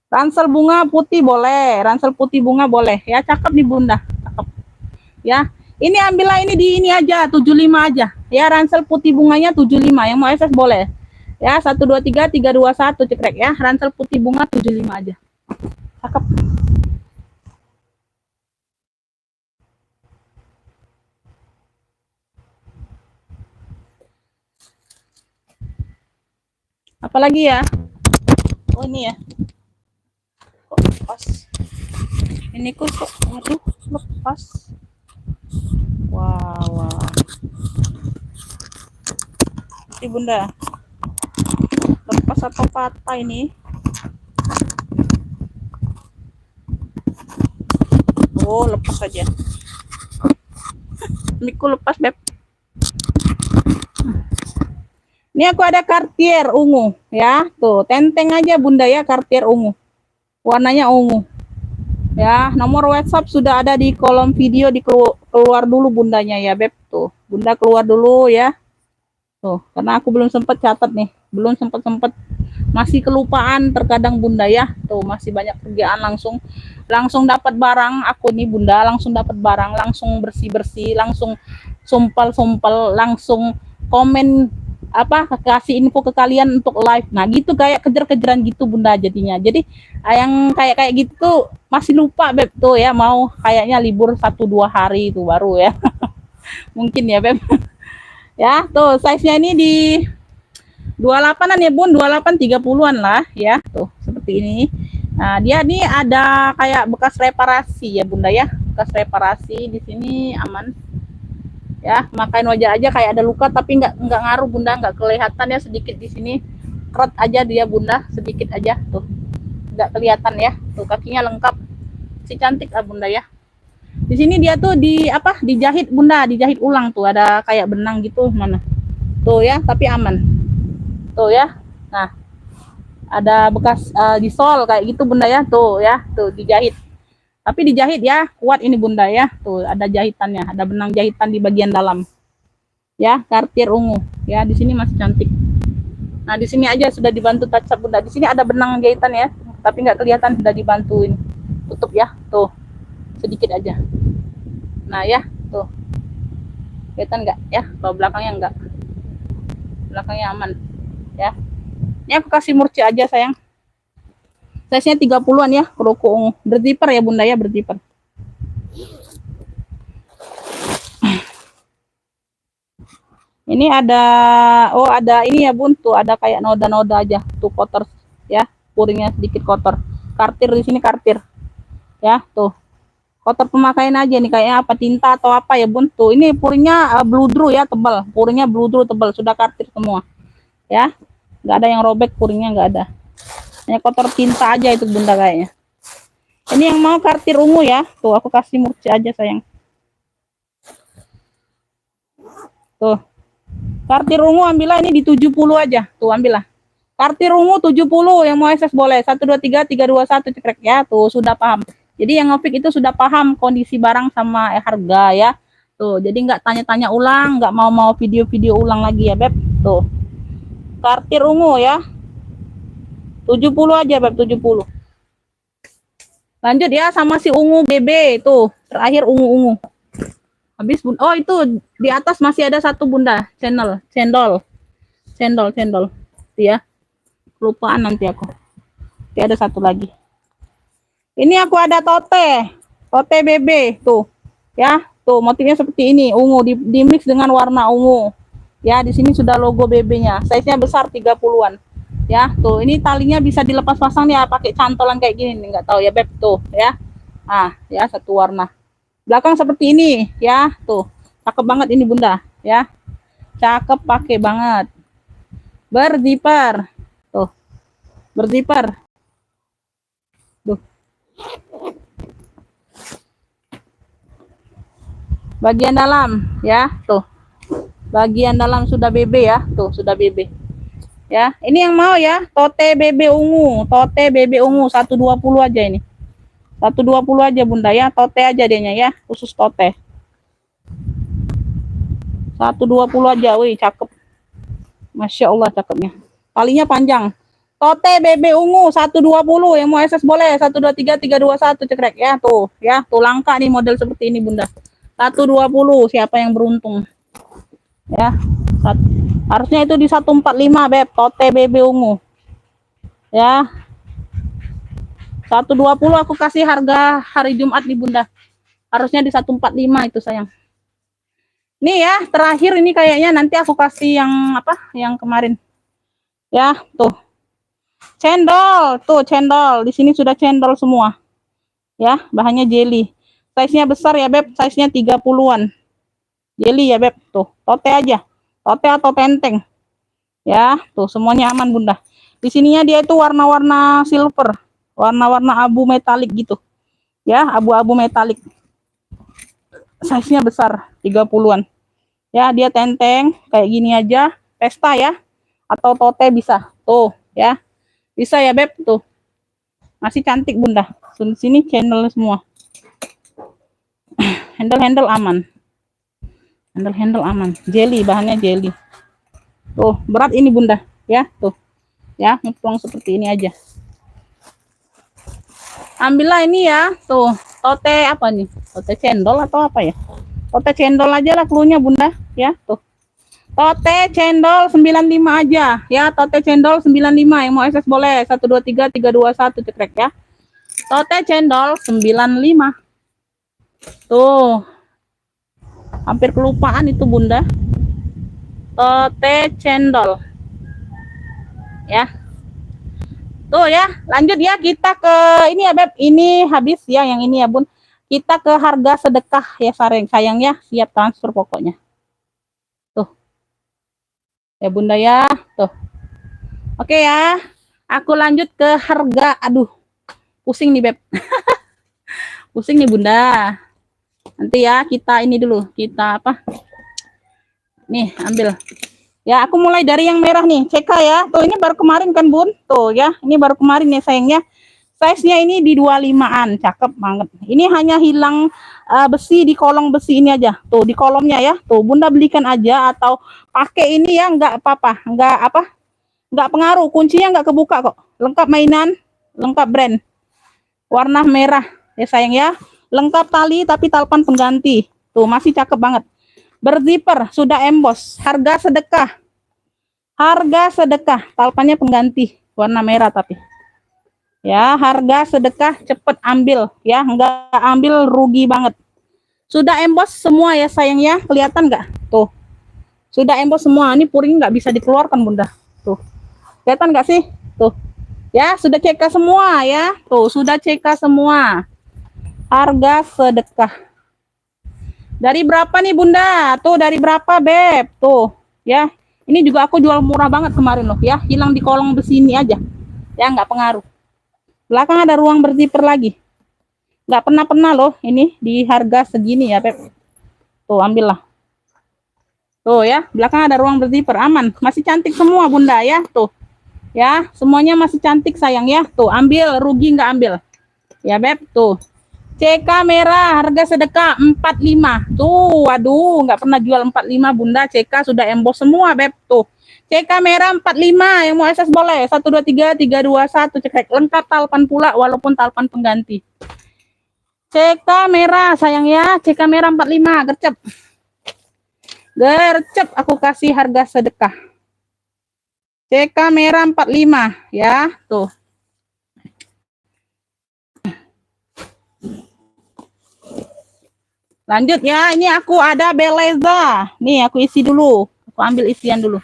Ransel bunga putih boleh, ransel putih bunga boleh. Ya, cakep nih Bunda. Cakep. Ya. Ini ambillah ini di ini aja, 75 aja. Ya, ransel putih bunganya 75. Yang mau SS boleh. Ya, 1, 2, 3, 3, 2, 1 cekrek ya. Ransel putih bunga 75 aja. Cakep. Apalagi ya? Oh ini ya. Kok lepas? Ini kok aduh lepas. Wow. Ini Bunda. Lepas atau patah ini? Oh, lepas aja. Miku lepas, Beb. Ini aku ada Cartier ungu ya. Tuh, tenteng aja Bunda ya, Cartier ungu. Warnanya ungu. Ya, nomor WhatsApp sudah ada di kolom video, keluar dulu bundanya ya, Beb. Tuh, Bunda keluar dulu ya. Tuh, karena aku belum sempat catat nih. Belum sempat masih kelupaan terkadang Bunda ya. Tuh, masih banyak kerjaan, langsung dapat barang aku nih Bunda, langsung dapat barang, langsung bersih-bersih, langsung sumpel-sumpel, langsung komen apa, kasih info ke kalian untuk live. Nah gitu, kayak kejar-kejaran gitu Bunda jadinya. Jadi yang kayak gitu tuh masih lupa Beb tuh ya, mau kayaknya libur 1-2 hari itu baru ya. Mungkin ya Beb. Ya tuh, size-nya ini di 28-an ya Bun, 28 30-an lah ya. Tuh seperti ini. Nah, dia nih ada kayak bekas reparasi ya Bunda ya. Bekas reparasi di sini aman. Ya, makain wajah aja kayak ada luka tapi nggak ngaruh Bunda, nggak kelihatan ya, sedikit di sini keret aja dia Bunda, sedikit aja tuh, nggak kelihatan ya. Tuh kakinya lengkap, si cantik lah Bunda ya. Di sini dia tuh dijahit Bunda, dijahit ulang tuh, ada kayak benang gitu mana tuh ya, tapi aman tuh ya. Nah ada bekas di sol kayak gitu Bunda ya, tuh ya, tuh dijahit. Tapi dijahit ya, kuat ini Bunda ya. Tuh ada jahitannya, ada benang jahitan di bagian dalam. Ya, Cartier ungu. Ya, di sini masih cantik. Nah, di sini aja sudah dibantu touch up Bunda. Di sini ada benang jahitan ya, tapi nggak kelihatan, sudah dibantuin. Tutup ya, tuh. Sedikit aja. Nah, ya, tuh. Kelihatan nggak ya? Kalau belakangnya enggak. Belakangnya aman. Ya. Ini aku kasih murci aja sayang. Size-nya 30-an ya, keroko ungu. Berzipper ya Bunda ya, berzipper. Ini ada, oh ada ini ya Bun, tuh ada kayak noda-noda aja, tuh kotor ya, puringnya sedikit kotor. Cartier di sini Cartier. Ya, tuh. Kotor pemakaian aja nih, kayaknya apa, tinta atau apa ya Bun. Tuh, ini puringnya bludru ya, tebal. Puringnya bludru tebal, sudah Cartier semua. Ya. Nggak ada yang robek, puringnya nggak ada. Hanya kotor tinta aja itu Bunda kayaknya. Ini yang mau Cartier ungu ya. Tuh aku kasih murci aja sayang. Tuh. Cartier ungu ambillah ini di 70 aja. Tuh ambillah. Cartier ungu 70, yang mau SS boleh. 123 321 cekrek ya. Tuh sudah paham. Jadi yang ngefik itu sudah paham kondisi barang sama harga ya. Tuh, jadi nggak tanya-tanya ulang, nggak mau video-video ulang lagi ya Beb. Tuh. Cartier ungu ya. 70 aja Beb, 70. Lanjut ya sama si ungu BB tuh, terakhir ungu-ungu. Habis Bun. Oh, itu di atas masih ada satu Bunda, cendol. Ya. Kelupaan nanti aku. Ini ada satu lagi. Ini aku ada tote BB tuh. Ya, tuh motifnya seperti ini, ungu di mix dengan warna ungu. Ya, di sini sudah logo BB-nya. Size-nya besar 30-an. Ya, tuh ini talinya bisa dilepas pasang ya, pakai cantolan kayak gini nih, nggak tahu ya Beb tuh ya. Ah, ya satu warna. Belakang seperti ini ya, tuh. Cakep banget ini Bunda ya. Cakep, pakai banget. Berzipper. Tuh. Berzipper. Tuh. Bagian dalam ya, tuh. Bagian dalam sudah BB ya, tuh sudah BB. Ya, ini yang mau ya, tote BB ungu, 120 aja ini. 120 aja Bunda ya, tote aja dianya ya, khusus tote. 120 aja, wih cakep. Masya Allah cakepnya. Talinya panjang. Tote BB ungu 120, yang mau SS boleh. 123 321 cekrek ya, tuh ya, tuh langka nih model seperti ini Bunda. 120, siapa yang beruntung? Ya. Harusnya itu di 145 Beb, tote BB ungu. Ya. 120 aku kasih harga hari Jumat nih Bunda. Harusnya di 145 itu sayang. Nih ya, terakhir ini kayaknya nanti aku kasih yang apa? Yang kemarin. Ya, tuh. Cendol, tuh cendol. Di sini sudah cendol semua. Ya, bahannya jelly. Size-nya besar ya Beb, size-nya 30-an. Jelly ya Beb, tuh. Tote aja. Tote atau tenteng. Ya, tuh semuanya aman Bunda. Di sininya dia itu warna-warna silver, warna-warna abu metalik gitu. Ya, abu-abu metalik. Size-nya besar, 30-an. Ya, dia tenteng kayak gini aja, pesta ya. Atau tote bisa. Tuh, ya. Bisa ya, Beb, tuh. Masih cantik, Bunda. Sini channel semua. Handle-handle aman. Handle-handle aman. Jelly, bahannya jelly. Tuh, berat ini, Bunda, ya. Tuh. Ya, ngepong seperti ini aja. Ambillah ini ya, tuh. Tote apa nih? Tote cendol atau apa ya? Tote cendol aja lah cluenya, Bunda, ya. Tuh. Tote cendol 95 aja ya, tote cendol 95, yang mau SS boleh 123 321 cekrek ya. Tote cendol 95. Tuh. Hampir kelupaan itu, Bunda. Tote cendol. Ya. Tuh ya, lanjut ya kita ke ini ya, Beb. Ini habis ya yang ini ya, Bun. Kita ke harga sedekah ya, sayang ya, siap transfer pokoknya. Tuh. Ya, Bunda ya. Tuh. Oke ya. Aku lanjut ke harga. Aduh. Pusing nih, Beb. Pusing nih, Bunda. Nanti ya kita ini dulu. Kita apa? Nih, ambil. Ya, aku mulai dari yang merah nih. CK ya. Tuh, ini baru kemarin kan, Bun? Tuh ya, ini baru kemarin ya sayangnya. Size-nya ini di 25-an. Cakep banget. Ini hanya hilang besi di kolong besi ini aja. Tuh, di kolomnya ya. Tuh, Bunda belikan aja atau pakai ini ya, enggak apa-apa. Enggak apa? Enggak pengaruh. Kuncinya enggak kebuka kok. Lengkap mainan, lengkap brand. Warna merah ya sayang ya. Lengkap tali tapi talpan pengganti. Tuh, masih cakep banget. Berzipper, sudah emboss. Harga sedekah. Harga sedekah, talpannya pengganti, warna merah tapi. Ya, harga sedekah, cepet ambil ya, enggak ambil rugi banget. Sudah emboss semua ya sayang ya, kelihatan nggak? Tuh. Sudah emboss semua. Ini puring nggak bisa dikeluarkan, Bunda. Tuh. Kelihatan nggak sih? Tuh. Ya, sudah CK semua ya. Tuh, sudah CK semua. Harga sedekah. Dari berapa nih, Bunda? Tuh, dari berapa, Beb? Tuh, ya. Ini juga aku jual murah banget kemarin loh ya. Hilang di kolong besi ini aja. Ya, nggak pengaruh. Belakang ada ruang berzipper lagi. Nggak pernah loh ini di harga segini ya, Beb. Tuh, ambillah. Tuh ya, belakang ada ruang berzipper, aman. Masih cantik semua, Bunda ya. Tuh. Ya, semuanya masih cantik sayang ya. Tuh, ambil, rugi nggak ambil. Ya, Beb, tuh. CK merah, harga sedekah 45. Tuh, waduh, nggak pernah jual 45, Bunda. CK sudah emboss semua, Beb. Tuh. CK merah 45, yang mau SS boleh. 123 321 cekrek. Lengkap talpan pula, walaupun talpan pengganti. CK merah, sayang ya. CK merah 45, gercep. Gercep, aku kasih harga sedekah. CK merah 45, ya. Tuh. Lanjut ya, ini aku ada Beleza. Nih, aku isi dulu. Aku ambil isian dulu.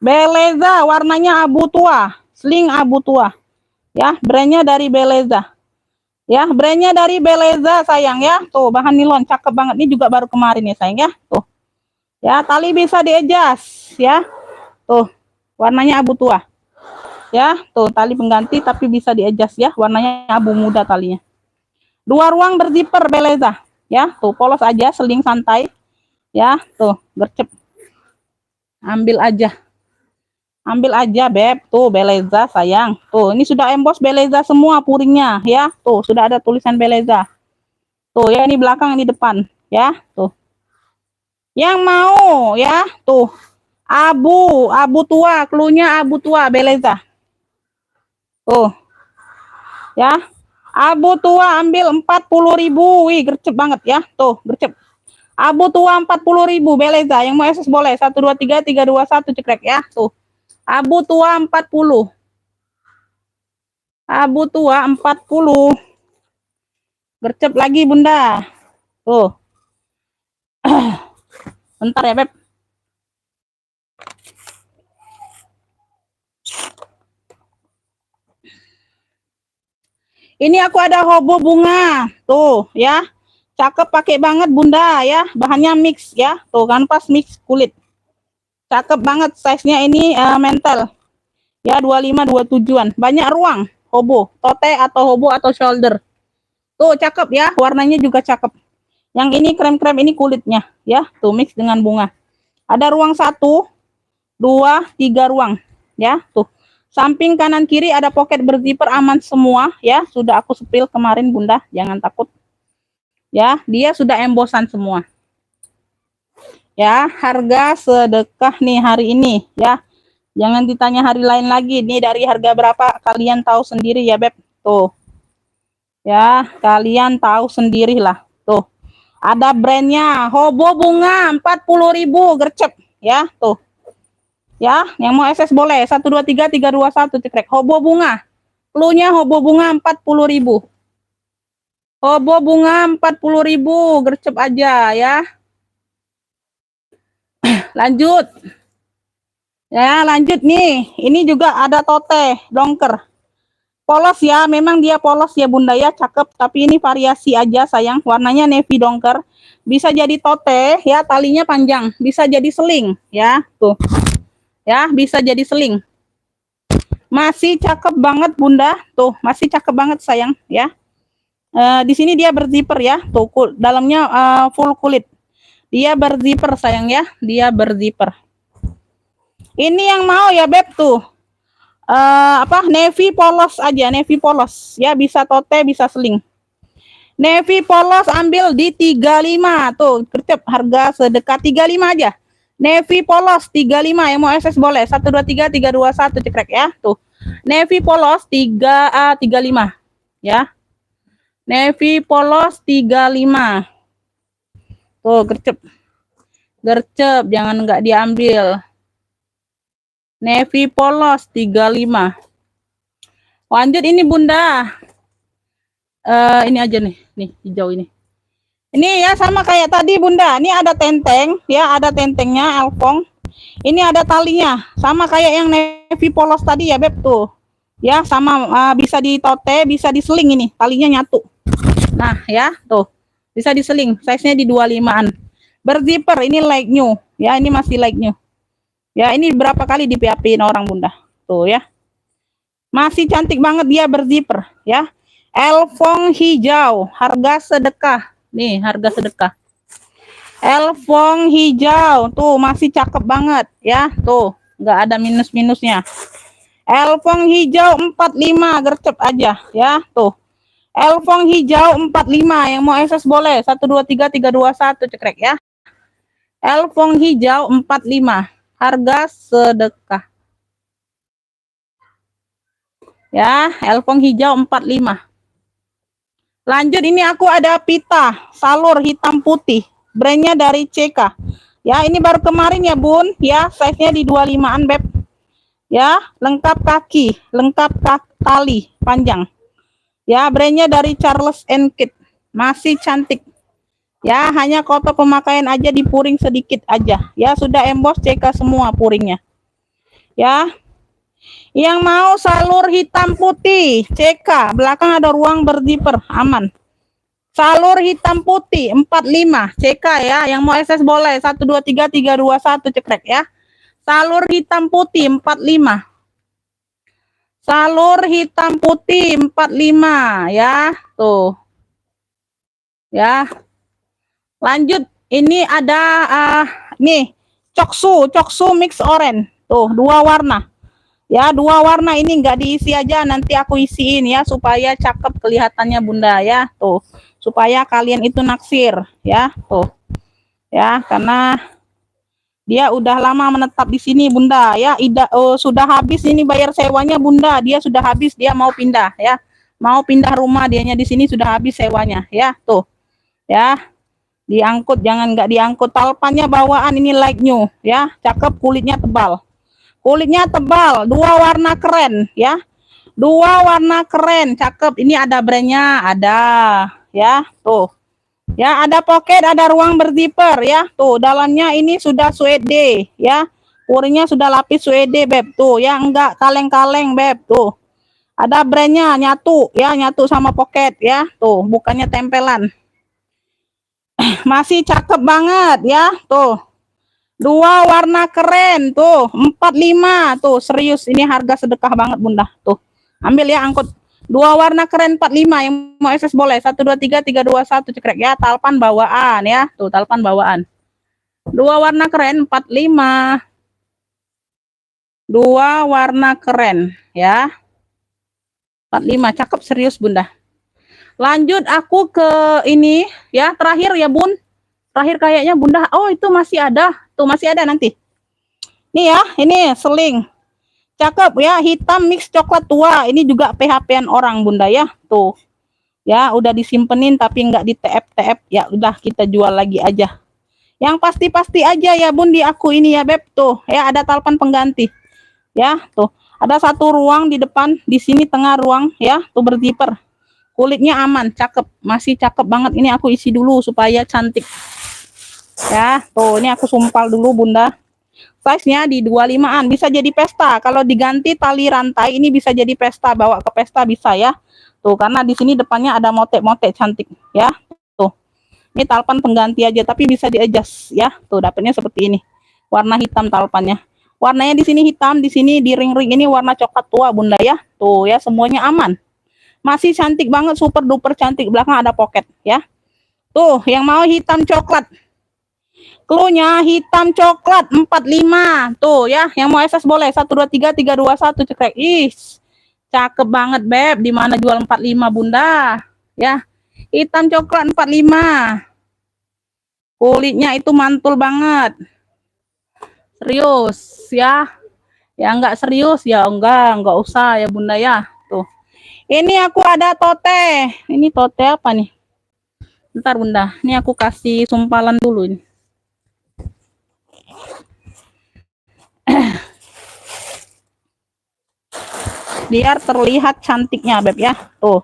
Beleza, warnanya abu tua. Sling abu tua. Ya, brandnya dari Beleza. Ya, brandnya dari Beleza, sayang ya. Tuh, bahan nilon, cakep banget. Ini juga baru kemarin ya, sayang ya. Tuh. Ya, tali bisa di-adjust. Ya. Tuh, warnanya abu tua. Ya, tuh, tali pengganti tapi bisa di-adjust ya. Warnanya abu muda talinya. 2 ruang berzipper Beleza ya, tuh polos aja, seling santai ya, tuh gercep. Ambil aja Beb, tuh Beleza sayang. Tuh, ini sudah emboss Beleza semua puringnya ya. Tuh, sudah ada tulisan Beleza. Tuh ya, ini belakang, ini depan ya. Tuh. Yang mau ya, tuh. Abu tua, cluenya abu tua Beleza. Tuh. Ya. Abu tua ambil 40.000. Wih, gercep banget ya. Tuh, gercep. Abu tua 40.000 Beleza. Yang mau SS boleh. 123 321 cekrek ya. Tuh. Abu tua 40. Abu tua 40. Gercep lagi, Bunda. Tuh. Bentar ya, Beb. Ini aku ada hobo bunga. Tuh, ya. Cakep, pakai banget, Bunda ya. Bahannya mix ya. Tuh kan, pas mix kulit. Cakep banget, size-nya ini mental. Ya, 25 27-an. Banyak ruang. hobo, tote atau hobo atau shoulder. Tuh cakep ya, warnanya juga cakep. Yang ini krem-krem, ini kulitnya ya, tuh mix dengan bunga. Ada ruang 1, 2, 3 ruang ya, tuh. Samping kanan kiri ada pocket berzipper, aman semua ya. Sudah aku sepil kemarin Bunda, jangan takut. Ya, dia sudah embosan semua. Ya, harga sedekah nih hari ini ya. Jangan ditanya hari lain lagi. Nih dari harga berapa kalian tahu sendiri ya, Beb. Tuh. Ya, kalian tahu sendirilah. Tuh. Ada brandnya, Hobo Bunga 40.000 gercep ya, tuh. Ya, yang mau SS boleh. 1 2 3 3 2 1 cekrek. Hobo Bunga. Cluenya Hobo Bunga 40.000. Hobo Bunga 40.000 gercep aja ya. Lanjut. Ya, lanjut nih. Ini juga ada tote dongker. Polos ya, memang dia polos ya Bunda ya, cakep. Tapi ini variasi aja sayang. Warnanya navy dongker. Bisa jadi tote ya, talinya panjang. Bisa jadi seling ya, tuh. Ya, bisa jadi seling. Masih cakep banget Bunda, tuh. Masih cakep banget sayang ya. Di sini dia berzipper ya, tuh. Dalamnya full kulit. Dia berzipper sayang ya, dia berzipper. Ini yang mau ya Beb tuh. Navy polos aja, navy polos. Ya bisa tote, bisa seling. Navy polos ambil di 35. Tuh, gercep harga sedekah 35 aja. Navy polos 35, yang mau SS boleh. 1 2 3 3 2 1 cekrek ya. Tuh. Navy polos 35 ya. Navy polos 35. Tuh, gercep. Gercep, jangan enggak diambil. Navy polos 35. Lanjut ini Bunda. Ini aja nih hijau ini. Ini ya sama kayak tadi Bunda. Ini ada tenteng ya, ada tentengnya Elfong. Ini ada talinya, sama kayak yang navy polos tadi ya Beb tuh. Ya sama, bisa ditote, bisa diseling ini, talinya nyatu. Nah ya tuh, bisa diseling. Size-nya di 25-an. Berzipper, ini like new ya, ini masih like new. Ya, ini berapa kali di PHP-in orang Bunda. Tuh ya. Masih cantik banget dia berzipper ya. Elfong hijau, harga sedekah. Nih, harga sedekah. Elfong hijau, tuh masih cakep banget ya. Tuh, nggak ada minus-minusnya. Elfong hijau 45 gercep aja ya, tuh. Elfong hijau 45, yang mau SS boleh. 1 2 3 3 2 1 cekrek ya. Elfong hijau 45. Harga sedekah ya, Elfong hijau 45. Lanjut, ini aku ada pita salur hitam putih, brandnya dari CK ya. Ini baru kemarin ya Bun ya, size-nya di 25-an Beb ya. Lengkap kaki, lengkap tali panjang ya, brandnya dari Charles & Kit. Masih cantik ya, hanya kotor pemakaian aja, di puring sedikit aja ya. Sudah emboss CK semua puringnya ya. Yang mau salur hitam putih CK, belakang ada ruang berzipper, aman. Salur hitam putih 45 CK ya, yang mau SS boleh. 1 2 3 3 2 1 cekrek ya. Salur hitam putih 45. Salur hitam putih 45 ya, tuh ya. Lanjut, ini ada nih coksu mix orange, tuh 2 warna ya. 2 warna ini enggak diisi aja, nanti aku isiin ya, supaya cakep kelihatannya Bunda ya, tuh, supaya kalian itu naksir ya, tuh ya, karena dia udah lama menetap di sini Bunda ya. Sudah habis ini bayar sewanya Bunda, dia sudah habis, dia mau pindah ya, mau pindah rumah, dianya di sini sudah habis sewanya ya. Tuh ya, diangkut, jangan nggak diangkut. Talpannya bawaan, ini like new ya, cakep, kulitnya tebal. Kulitnya tebal, 2 warna keren ya. 2 warna keren, cakep. Ini ada brandnya, ada ya, tuh. Ya, ada pocket, ada ruang berzipper ya. Tuh, dalamnya ini sudah suede ya. Puringnya sudah lapis suede Beb. Tuh, ya enggak kaleng-kaleng Beb. Tuh. Ada brandnya, nyatu ya, nyatu sama pocket ya. Tuh, bukannya tempelan. Masih cakep banget ya, tuh. 2 warna keren tuh, 45 tuh, serius ini harga sedekah banget Bunda. Tuh, ambil ya, angkut. Dua warna keren 45 yang mau SS boleh. 123 321 cekrek ya, talpan bawaan ya. Tuh, talpan bawaan. Dua warna keren 45. Dua warna keren ya. 45 cakep serius Bunda. Lanjut aku ke ini ya, terakhir ya Bun. Terakhir kayaknya Bunda. Oh, itu masih ada. Tuh, masih ada nanti. Nih ya, ini seling. Cakep ya, hitam mix coklat tua. Ini juga PHP-an orang Bunda ya. Tuh. Ya, udah disimpenin tapi nggak di TF-TF. Ya, udah kita jual lagi aja. Yang pasti-pasti aja ya Bun di aku ini ya Beb. Tuh, ya ada talpan pengganti. Ya, tuh. Ada satu ruang di depan, di sini tengah ruang ya, tuh berzipper. Kulitnya aman, cakep. Masih cakep banget. Ini aku isi dulu supaya cantik. Ya, tuh ini aku sumpal dulu Bunda. Size-nya di 25-an, bisa jadi pesta. Kalau diganti tali rantai ini bisa jadi pesta, bawa ke pesta bisa ya. Tuh, karena di sini depannya ada motek-motek cantik ya. Tuh. Ini talpan pengganti aja tapi bisa di-adjust ya. Tuh, dapatnya seperti ini. Warna hitam talpannya. Warnanya di sini hitam, di sini di ring-ring ini warna coklat tua Bunda ya. Tuh ya, semuanya aman. Masih cantik banget, super duper cantik. Belakang ada pocket ya. Tuh, yang mau hitam coklat. Cluenya hitam coklat 45. Tuh ya, yang mau SS boleh 123 321 cekrek. Ih, cakep banget Beb. Di mana jual 45 Bunda? Ya. Hitam coklat 45. Kulitnya itu mantul banget. Serius ya. Ya enggak serius ya enggak usah ya Bunda ya. Tuh. Ini aku ada tote. Ini tote apa nih? Bentar Bunda. Ini aku kasih sumpalan dulu ini. Biar terlihat cantiknya Beb ya. Tuh.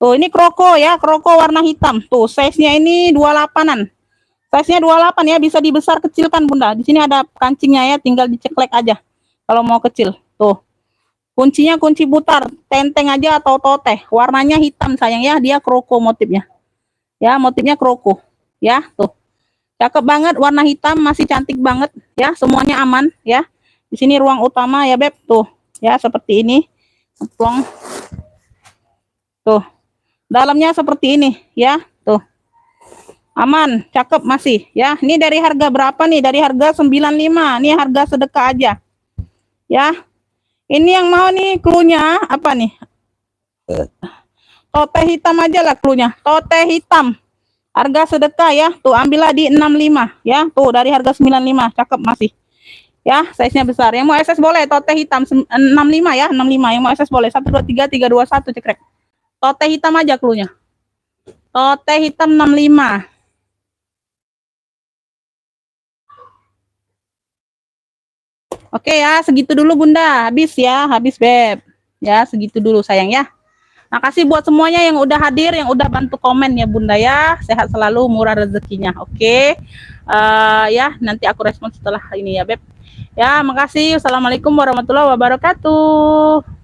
Tuh ini kroko ya, kroko warna hitam. Tuh size-nya ini 28-an. Size-nya 28 ya, bisa dibesar kecilkan Bunda. Di sini ada kancingnya ya, tinggal diceklek aja. Kalau mau kecil. Tuh. Kuncinya kunci putar, tenteng aja atau toteh. Warnanya hitam sayang ya, dia kroko motifnya. Ya, motifnya kroko. Ya, tuh. Cakep banget, warna hitam, masih cantik banget ya, semuanya aman ya. Di sini ruang utama ya Beb, tuh ya seperti ini. Plong. Tuh. Dalamnya seperti ini ya, tuh. Aman, cakep masih ya. Ini dari harga berapa nih? Dari harga 95. Ini harga sedekah aja. Ya. Ini yang mau nih cluenya apa nih? Tote hitam aja lah cluenya. Tote hitam. Harga sedekah ya. Tuh ambillah di 65 ya. Tuh dari harga 95, cakep masih. Ya, size-nya besar. Yang mau SS boleh, tote hitam 65 ya, 65. Yang mau SS boleh 123 321 cekrek. Tote hitam aja cluenya. Tote hitam 65. Oke ya, segitu dulu Bunda. Habis ya, habis Beb. Ya, segitu dulu sayang ya. Makasih buat semuanya yang udah hadir, yang udah bantu komen ya Bunda ya. Sehat selalu, murah rezekinya. Oke. Ya, nanti aku respon setelah ini ya Beb. Ya, makasih. Assalamualaikum warahmatullahi wabarakatuh.